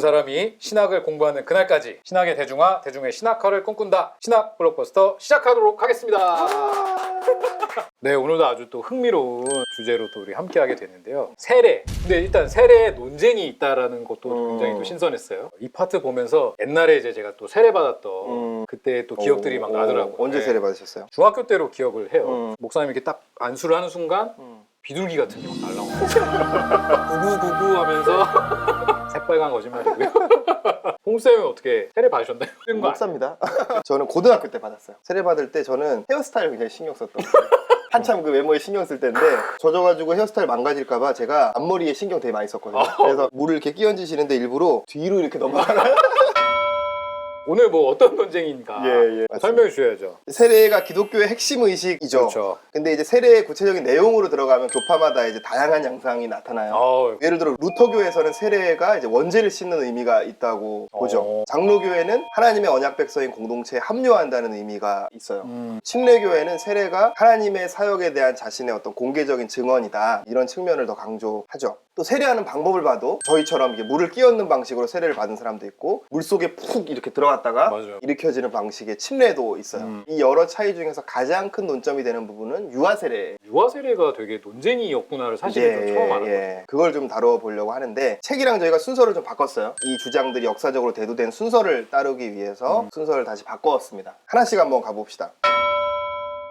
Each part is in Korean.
사람이 신학을 공부하는 그날까지 신학의 대중화, 대중의 신학화를 꿈꾼다. 신학 블록버스터 시작하도록 하겠습니다. 네, 오늘도 아주 또 흥미로운 주제로 또 우리 함께하게 되는데요. 세례. 근데 일단 세례에 논쟁이 있다라는 것도 굉장히 또 신선했어요. 이 파트 보면서 옛날에 이제 제가 또 세례 받았던 그때 또 기억들이 막 나더라고요. 언제 세례 받으셨어요? 중학교 때로 기억을 해요. 목사님이 이렇게 딱 안수를 하는 순간 비둘기 같은 게 막 날라오고 구구구구 하면서 새빨간 거짓말이고요. 홍쌤은 어떻게 세례 받으셨나요? 목사입니다. 저는 고등학교 때 받았어요. 세례 받을 때 저는 헤어스타일 굉장히 신경 썼던 거예요. 한참 그 외모에 신경 쓸 때인데 젖어가지고 헤어스타일 망가질까봐 제가 앞머리에 신경 되게 많이 썼거든요. 그래서 물을 이렇게 끼얹으시는데 일부러 뒤로 이렇게 넘어가요. 오늘 뭐 어떤 논쟁인가 설명해 주셔야죠. 세례가 기독교의 핵심 의식이죠. 그렇죠. 근데 이제 세례의 구체적인 내용으로 들어가면 교파마다 이제 다양한 양상이 나타나요. 예를 들어 루터교에서는 세례가 이제 원죄를 씻는 의미가 있다고 보죠. 장로교회는 하나님의 언약 백성인 공동체에 합류한다는 의미가 있어요. 침례교회는 세례가 하나님의 사역에 대한 자신의 어떤 공개적인 증언이다. 이런 측면을 더 강조하죠. 또 세례하는 방법을 봐도 저희처럼 이게 물을 끼얹는 방식으로 세례를 받은 사람도 있고 물속에 푹 이렇게 들어갔다가 일으켜지는 방식의 침례도 있어요. 이 여러 차이 중에서 가장 큰 논점이 되는 부분은 유아세례. 유아세례가 되게 논쟁이었구나를 사실 처음 알았거든요. 그걸 좀 다뤄보려고 하는데 책이랑 저희가 순서를 좀 바꿨어요. 이 주장들이 역사적으로 대두된 순서를 따르기 위해서 순서를 다시 바꿨습니다. 하나씩 한번 가봅시다.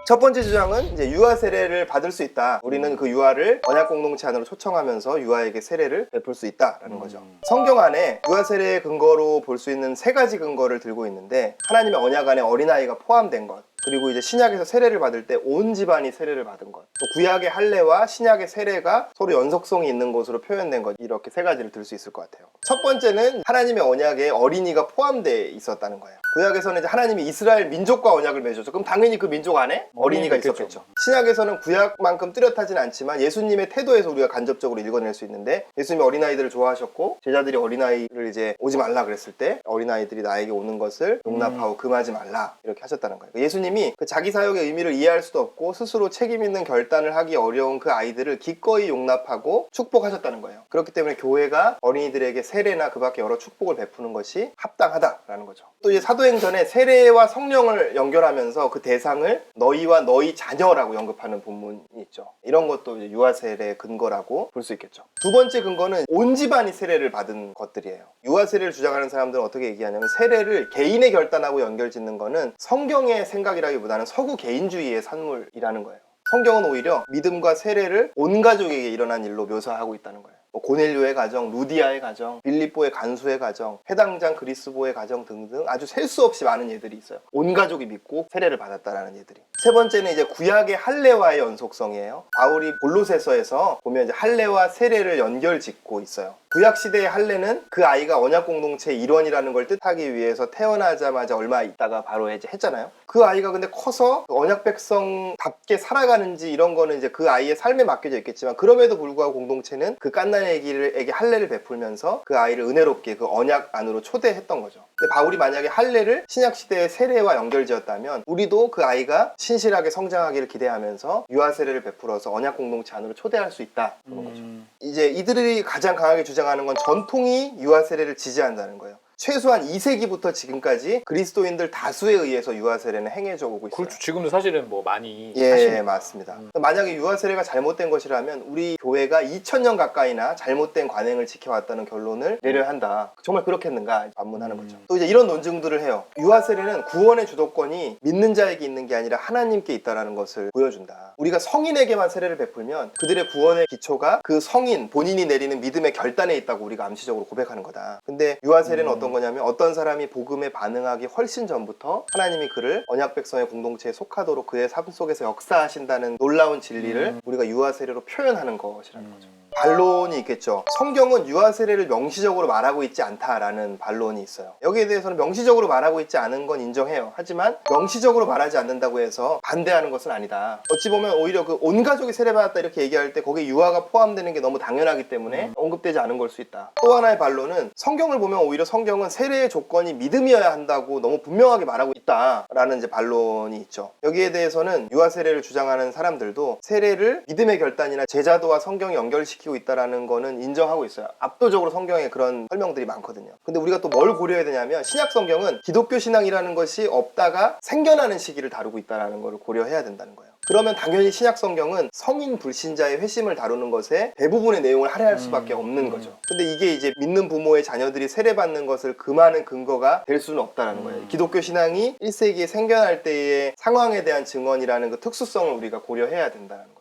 첫 번째 주장은 이제 유아 세례를 받을 수 있다. 우리는 그 유아를 언약 공동체 안으로 초청하면서 유아에게 세례를 베풀 수 있다라는 거죠. 성경 안에 유아 세례의 근거로 볼 수 있는 세 가지 근거를 들고 있는데 하나님의 언약 안에 어린아이가 포함된 것, 그리고 이제 신약에서 세례를 받을 때 온 집안이 세례를 받은 것, 또 구약의 할례와 신약의 세례가 서로 연속성이 있는 것으로 표현된 것, 이렇게 세 가지를 들 수 있을 것 같아요. 첫 번째는 하나님의 언약에 어린이가 포함되어 있었다는 거예요. 구약에서는 이제 하나님이 이스라엘 민족과 언약을 맺었죠. 그럼 당연히 그 민족 안에 어린이가 있었겠죠. 신약에서는 구약만큼 뚜렷하진 않지만 예수님의 태도에서 우리가 간접적으로 읽어낼 수 있는데, 예수님이 어린아이들을 좋아하셨고 제자들이 어린아이를 이제 오지 말라 그랬을 때 어린아이들이 나에게 오는 것을 용납하고 금하지 말라 이렇게 하셨다는 거예요. 예수님이 그 자기 사역의 의미를 이해할 수도 없고 스스로 책임 있는 결단을 하기 어려운 그 아이들을 기꺼이 용납하고 축복하셨다는 거예요. 그렇기 때문에 교회가 어린이들에게 세례나 그 밖에 여러 축복을 베푸는 것이 합당하다라는 거죠. 또 이제 사도행전에 세례와 성령을 연결하면서 그 대상을 너희와 너희 자녀라고 언급하는 본문이 있죠. 이런 것도 이제 유아세례의 근거라고 볼 수 있겠죠. 두 번째 근거는 온 집안이 세례를 받은 것들이에요. 유아세례를 주장하는 사람들은 어떻게 얘기하냐면 세례를 개인의 결단하고 연결짓는 거는 성경의 생각이라기보다는 서구 개인주의의 산물이라는 거예요. 성경은 오히려 믿음과 세례를 온 가족에게 일어난 일로 묘사하고 있다는 거예요. 고넬료의 가정, 루디아의 가정, 빌립보의 간수의 가정, 회당장 그리스보의 가정 등등 아주 셀 수 없이 많은 예들이 있어요. 온 가족이 믿고 세례를 받았다라는 예들이. 세 번째는 이제 구약의 할례와의 연속성이에요. 바울이 골로새서에서 보면 이제 할례와 세례를 연결짓고 있어요. 구약 시대의 할례는 그 아이가 언약 공동체의 일원이라는 걸 뜻하기 위해서 태어나자마자 얼마 있다가 바로 이제 했잖아요. 그 아이가 근데 커서 언약 백성답게 살아가는지 이런 거는 이제 그 아이의 삶에 맡겨져 있겠지만, 그럼에도 불구하고 공동체는 그 갓난 아기에게 할례를 베풀면서 그 아이를 은혜롭게 그 언약 안으로 초대했던 거죠. 근데 바울이 만약에 할례를 신약 시대의 세례와 연결지었다면 우리도 그 아이가 신실하게 성장하기를 기대하면서 유아 세례를 베풀어서 언약 공동체 안으로 초대할 수 있다는 거죠. 이제 이들이 가장 강하게 주장하는 건 전통이 유아 세례를 지지한다는 거예요. 최소한 2세기부터 지금까지 그리스도인들 다수에 의해서 유아세례는 행해져 오고 있어요. 그렇죠. 지금도 사실은 뭐 많이 하시니까. 맞습니다. 만약에 유아세례가 잘못된 것이라면 우리 교회가 2000년 가까이나 잘못된 관행을 지켜왔다는 결론을 내려야 한다. 정말 그렇겠는가 반문하는 거죠. 또 이제 이런 논증들을 해요. 유아세례는 구원의 주도권이 믿는 자에게 있는 게 아니라 하나님께 있다는 것을 보여준다. 우리가 성인에게만 세례를 베풀면 그들의 구원의 기초가 그 성인 본인이 내리는 믿음의 결단에 있다고 우리가 암시적으로 고백하는 거다. 근데 유아세례는 어떤 거냐면 어떤 사람이 복음에 반응하기 훨씬 전부터 하나님이 그를 언약 백성의 공동체에 속하도록 그의 삶 속에서 역사하신다는 놀라운 진리를 우리가 유아세례로 표현하는 것이라는 거죠. 반론이 있겠죠. 성경은 유아세례를 명시적으로 말하고 있지 않다라는 반론이 있어요. 여기에 대해서는 명시적으로 말하고 있지 않은 건 인정해요. 하지만 명시적으로 말하지 않는다고 해서 반대하는 것은 아니다. 어찌 보면 오히려 그 온 가족이 세례받았다 이렇게 얘기할 때 거기에 유아가 포함되는 게 너무 당연하기 때문에 언급되지 않은 걸 수 있다. 또 하나의 반론은 성경을 보면 오히려 성경은 세례의 조건이 믿음이어야 한다고 너무 분명하게 말하고 있다라는 이제 반론이 있죠. 여기에 대해서는 유아세례를 주장하는 사람들도 세례를 믿음의 결단이나 제자도와 성경이 연결시키는 시키고 있다라는 거는 인정하고 있어요. 압도적으로 성경에 그런 설명들이 많거든요. 근데 우리가 또 뭘 고려해야 되냐면 신약 성경은 기독교 신앙이라는 것이 없다가 생겨나는 시기를 다루고 있다는 걸 고려해야 된다는 거예요. 그러면 당연히 신약 성경은 성인 불신자의 회심을 다루는 것에 대부분의 내용을 할애할 수밖에 없는 거죠. 근데 이게 이제 믿는 부모의 자녀들이 세례받는 것을 금하는 근거가 될 수는 없다는 거예요. 기독교 신앙이 1세기에 생겨날 때의 상황에 대한 증언이라는 그 특수성을 우리가 고려해야 된다는 거죠.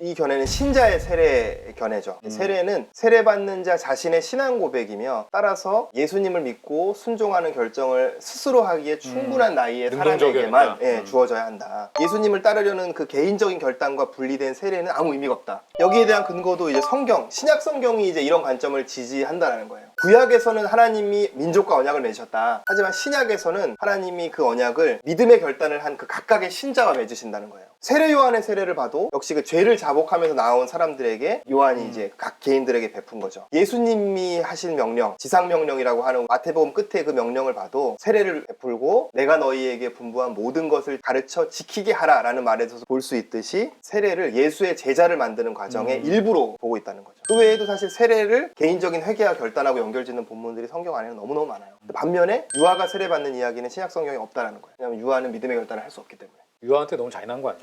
이 견해는 신자의 세례 견해죠. 세례는 세례받는 자 자신의 신앙 고백이며 따라서 예수님을 믿고 순종하는 결정을 스스로 하기에 충분한 나이의 사람에게만 주어져야 한다. 예수님을 따르려는 그 개인적인 결단과 분리된 세례는 아무 의미가 없다. 여기에 대한 근거도 이제 성경, 신약 성경이 이제 이런 관점을 지지한다는 거예요. 구약에서는 하나님이 민족과 언약을 맺으셨다. 하지만 신약에서는 하나님이 그 언약을 믿음의 결단을 한 그 각각의 신자와 맺으신다는 거예요. 세례 요한의 세례를 봐도 역시 그 죄를 자복하면서 나온 사람들에게 요한이 이제 각 개인들에게 베푼 거죠. 예수님이 하신 명령, 지상명령이라고 하는 마태복음 끝에 그 명령을 봐도 세례를 베풀고 내가 너희에게 분부한 모든 것을 가르쳐 지키게 하라 라는 말에서 볼 수 있듯이 세례를 예수의 제자를 만드는 과정의 일부로 보고 있다는 거죠. 그 외에도 사실 세례를 개인적인 회개와 결단하고 연결짓는 본문들이 성경 안에는 너무너무 많아요. 반면에 유아가 세례받는 이야기는 신약 성경에 없다는 거예요. 왜냐하면 유아는 믿음의 결단을 할 수 없기 때문에. 유아한테 너무 잔인한 거 아니야?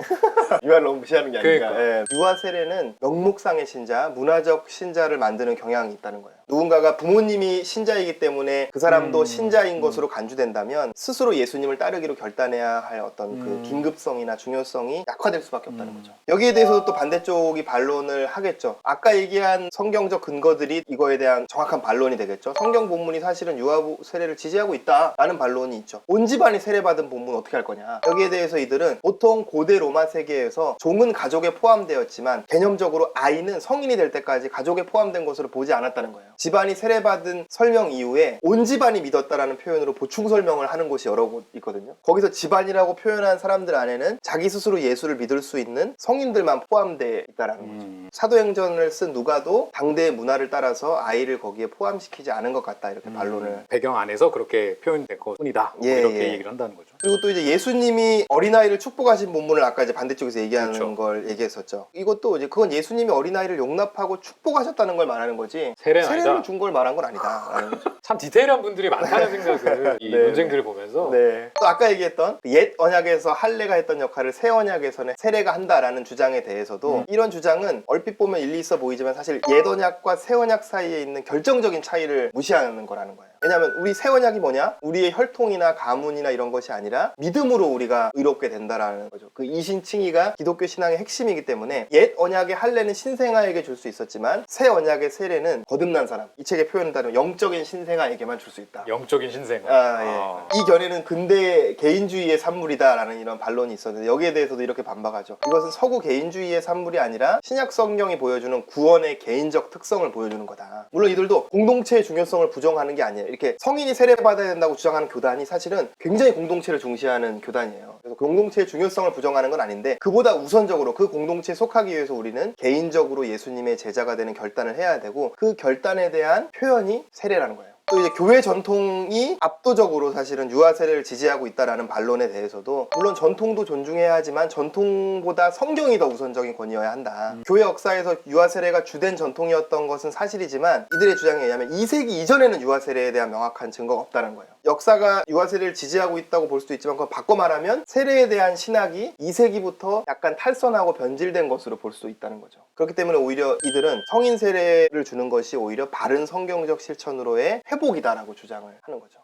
유아를 너무 무시하는 게 아닌가. 그러니까. 예. 유아 세례는 명목상의 신자, 문화적 신자를 만드는 경향이 있다는 거예요. 누군가가 부모님이 신자이기 때문에 그 사람도 신자인 것으로 간주된다면 스스로 예수님을 따르기로 결단해야 할 어떤 그 긴급성이나 중요성이 약화될 수밖에 없다는 거죠. 여기에 대해서도 또 반대쪽이 반론을 하겠죠. 아까 얘기한 성경적 근거들이 이거에 대한 정확한 반론이 되겠죠. 성경 본문이 사실은 유아 세례를 지지하고 있다라는 반론이 있죠. 온 집안이 세례받은 본문 어떻게 할 거냐. 여기에 대해서 이들은 보통 고대 로마 세계에서 종은 가족에 포함되었지만 개념적으로 아이는 성인이 될 때까지 가족에 포함된 것으로 보지 않았다는 거예요. 집안이 세례받은 설명 이후에 온 집안이 믿었다라는 표현으로 보충 설명을 하는 곳이 여러 곳 있거든요. 거기서 집안이라고 표현한 사람들 안에는 자기 스스로 예수를 믿을 수 있는 성인들만 포함되어 있다라는 거죠. 사도행전을 쓴 누가도 당대의 문화를 따라서 아이를 거기에 포함시키지 않은 것 같다 이렇게 반론을. 배경 안에서 그렇게 표현된 것뿐이다. 이렇게 얘기를 한다는 거죠. 그리고 또 이제 예수님이 어린아이를 축복하신 본문을 아까 이제 반대쪽에서 얘기하는 걸 얘기했었죠. 이것도 이제 그건 예수님이 어린아이를 용납하고 축복하셨다는 걸 말하는 거지 세례를 준 걸 말한 건 아니다라는 거죠. 참 디테일한 분들이 많다는 생각을 이 논쟁들을 보면서 또 아까 얘기했던 옛 언약에서 할례가 했던 역할을 새 언약에서는 세례가 한다라는 주장에 대해서도 이런 주장은 얼핏 보면 일리 있어 보이지만 사실 옛 언약과 새 언약 사이에 있는 결정적인 차이를 무시하는 거라는 거예요. 왜냐하면 우리 새 언약이 뭐냐? 우리의 혈통이나 가문이나 이런 것이 아니라 믿음으로 우리가 의롭게 된다라는 거죠. 그 이신칭의가 기독교 신앙의 핵심이기 때문에 옛 언약의 할례는 신생아에게 줄 수 있었지만 새 언약의 세례는 거듭난 사람, 이 책의 표현을 따르면 영적인 신생아에게만 줄 수 있다. 영적인 신생아. 이 견해는 근대 개인주의의 산물이다라는 이런 반론이 있었는데 여기에 대해서도 이렇게 반박하죠. 이것은 서구 개인주의의 산물이 아니라 신약 성경이 보여주는 구원의 개인적 특성을 보여주는 거다. 물론 이들도 공동체의 중요성을 부정하는 게 아니에요. 이렇게 성인이 세례받아야 된다고 주장하는 교단이 사실은 굉장히 공동체를 중시하는 교단이에요. 그래서 공동체의 중요성을 부정하는 건 아닌데 그보다 우선적으로 그 공동체에 속하기 위해서 우리는 개인적으로 예수님의 제자가 되는 결단을 해야 되고 그 결단에 대한 표현이 세례라는 거예요. 또 이제 교회 전통이 압도적으로 사실은 유아 세례를 지지하고 있다라는 반론에 대해서도 물론 전통도 존중해야 하지만 전통보다 성경이 더 우선적인 권위여야 한다. 교회 역사에서 유아 세례가 주된 전통이었던 것은 사실이지만 이들의 주장에 의하면 2세기 이전에는 유아 세례에 대한 명확한 증거가 없다는 거예요. 역사가 유아 세례를 지지하고 있다고 볼 수도 있지만 그건 바꿔 말하면 세례에 대한 신학이 2세기부터 약간 탈선하고 변질된 것으로 볼 수 있다는 거죠. 그렇기 때문에 오히려 이들은 성인 세례를 주는 것이 오히려 바른 성경적 실천으로의 회복이다라고 주장을 하는 거죠.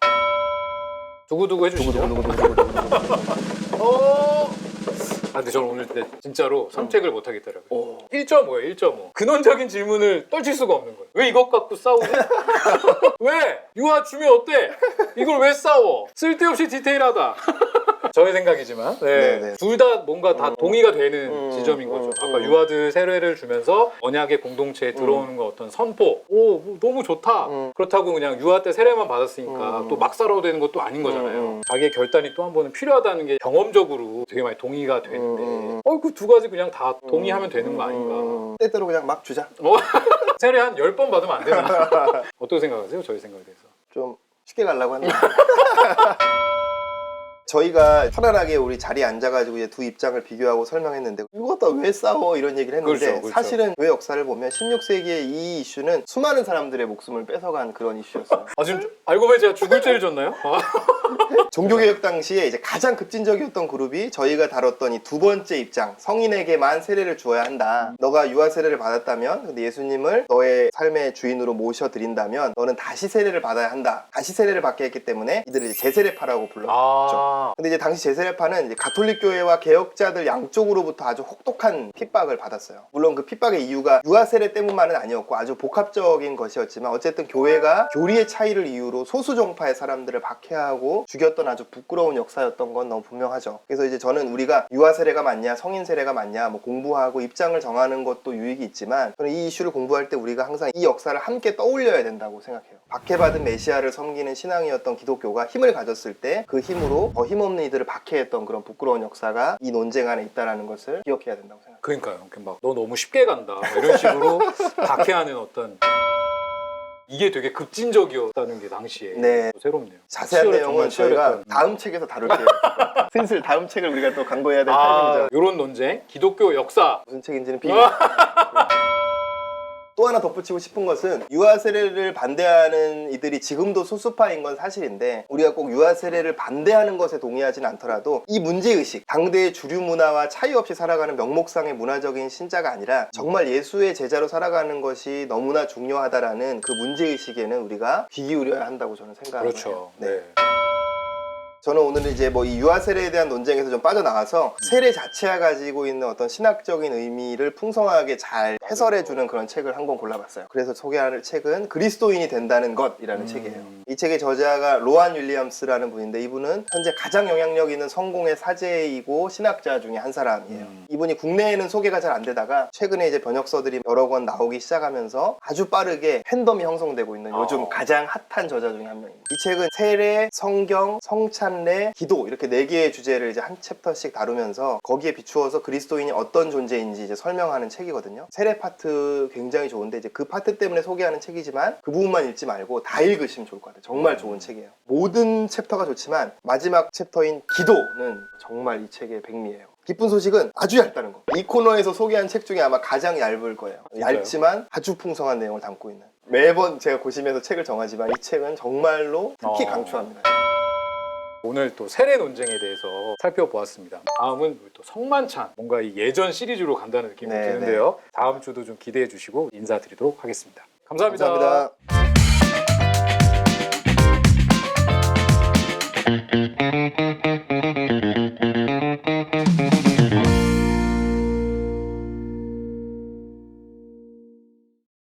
두구두구 해주시죠. 근데 저는 오늘 진짜로 선택을 못 하겠더라고요. 1.5예요, 1.5. 근원적인 질문을 떨칠 수가 없는 거예요. 왜 이것 갖고 싸우지? 왜? 유아 주면 어때? 이걸 왜 싸워? 쓸데없이 디테일하다. 저의 생각이지만 둘 다 뭔가 다 동의가 되는 지점인 거죠. 아까 유아들 세례를 주면서 언약의 공동체에 들어오는 거 어떤 선포 너무 좋다. 그렇다고 그냥 유아 때 세례만 받았으니까 또 막 살아도 되는 것도 아닌 거잖아요. 자기의 결단이 또 한 번은 필요하다는 게 경험적으로 되게 많이 동의가 되는데 그 두 가지 그냥 다 동의하면 되는 거 아닌가. 때때로 그냥 막 주자. 세례 한 10번 받으면 안 되나? 어떻게 생각하세요? 저희 생각에 대해서. 좀 쉽게 가려고 하는 저희가 편안하게 우리 자리에 앉아가지고 이제 두 입장을 비교하고 설명했는데 이거 갖다 왜 싸워 이런 얘기를 했는데 그렇죠, 그렇죠. 사실은 그 역사를 보면 16세기의 이 이슈는 수많은 사람들의 목숨을 뺏어간 그런 이슈였어요. 아 지금 알고 보니 제가 죽을 죄를 졌나요? 종교개혁 당시에 이제 가장 급진적이었던 그룹이 저희가 다뤘던 이 두 번째 입장, 성인에게만 세례를 주어야 한다. 너가 유아 세례를 받았다면, 근데 예수님을 너의 삶의 주인으로 모셔드린다면 너는 다시 세례를 받아야 한다. 다시 세례를 받게 했기 때문에 이들을 이제 제세례파라고 불렀죠. 근데 이제 당시 제세례파는 이제 가톨릭 교회와 개혁자들 양쪽으로부터 아주 혹독한 핍박을 받았어요. 물론 그 핍박의 이유가 유아 세례 때문만은 아니었고 아주 복합적인 것이었지만 어쨌든 교회가 교리의 차이를 이유로 소수 종파의 사람들을 박해하고 죽였던 아주 부끄러운 역사였던 건 너무 분명하죠. 그래서 이제 저는 우리가 유아 세례가 맞냐 성인 세례가 맞냐 뭐 공부하고 입장을 정하는 것도 유익이 있지만 저는 이 이슈를 공부할 때 우리가 항상 이 역사를 함께 떠올려야 된다고 생각해요. 박해받은 메시아를 섬기는 신앙이었던 기독교가 힘을 가졌을 때 그 힘으로 더 힘없는 이들을 박해했던 그런 부끄러운 역사가 이 논쟁 안에 있다는 것을 기억해야 된다고 생각해요. 그러니까요. 막 너 너무 쉽게 간다 뭐 이런 식으로 박해하는 어떤 이게 되게 급진적이었다는 게 당시에 네. 새롭네요. 자세한 정말 내용은 저희가 치열했던. 다음 책에서 다룰게요. 슬슬 다음 책을 우리가 또 강구해야 될 타이밍이죠. 이런 논쟁, 기독교 역사. 무슨 책인지는 비밀. 또 하나 덧붙이고 싶은 것은 유아 세례를 반대하는 이들이 지금도 소수파인 건 사실인데 우리가 꼭 유아 세례를 반대하는 것에 동의하진 않더라도 이 문제의식, 당대의 주류 문화와 차이 없이 살아가는 명목상의 문화적인 신자가 아니라 정말 예수의 제자로 살아가는 것이 너무나 중요하다라는 그 문제의식에는 우리가 귀 기울여야 한다고 저는 생각합니다. 그렇죠. 네. 저는 오늘 이제 뭐 이 유아 세례에 대한 논쟁에서 좀 빠져나와서 세례 자체가 가지고 있는 어떤 신학적인 의미를 풍성하게 잘 해설해주는 그런 책을 한 권 골라봤어요. 그래서 소개할 책은 그리스도인이 된다는 것이라는 책이에요. 이 책의 저자가 로안 윌리엄스라는 분인데 이분은 현재 가장 영향력 있는 성공의 사제이고 신학자 중에 한 사람이에요. 이분이 국내에는 소개가 잘 안 되다가 최근에 이제 번역서들이 여러 권 나오기 시작하면서 아주 빠르게 팬덤이 형성되고 있는 요즘 가장 핫한 저자 중에 한 명입니다. 이 책은 세례, 성경, 성찬례, 기도 이렇게 4개의 주제를 이제 한 챕터씩 다루면서 거기에 비추어서 그리스도인이 어떤 존재인지 이제 설명하는 책이거든요. 세례 파트 굉장히 좋은데 이제 그 파트 때문에 소개하는 책이지만 그 부분만 읽지 말고 다 읽으시면 좋을 것 같아요. 정말 좋은 책이에요. 모든 챕터가 좋지만 마지막 챕터인 기도는 정말 이 책의 백미예요. 기쁜 소식은 아주 얇다는 거. 이 코너에서 소개한 책 중에 아마 가장 얇을 거예요. 진짜요? 얇지만 아주 풍성한 내용을 담고 있는. 매번 제가 고시면서 책을 정하지만 이 책은 정말로 특히 강추합니다. 오늘 또 세례 논쟁에 대해서 살펴보았습니다. 다음은 우리 또 성만찬, 뭔가 이 예전 시리즈로 간다는 느낌이 네, 드는데요. 다음 주도 좀 기대해 주시고 인사드리도록 하겠습니다. 감사합니다. 감사합니다.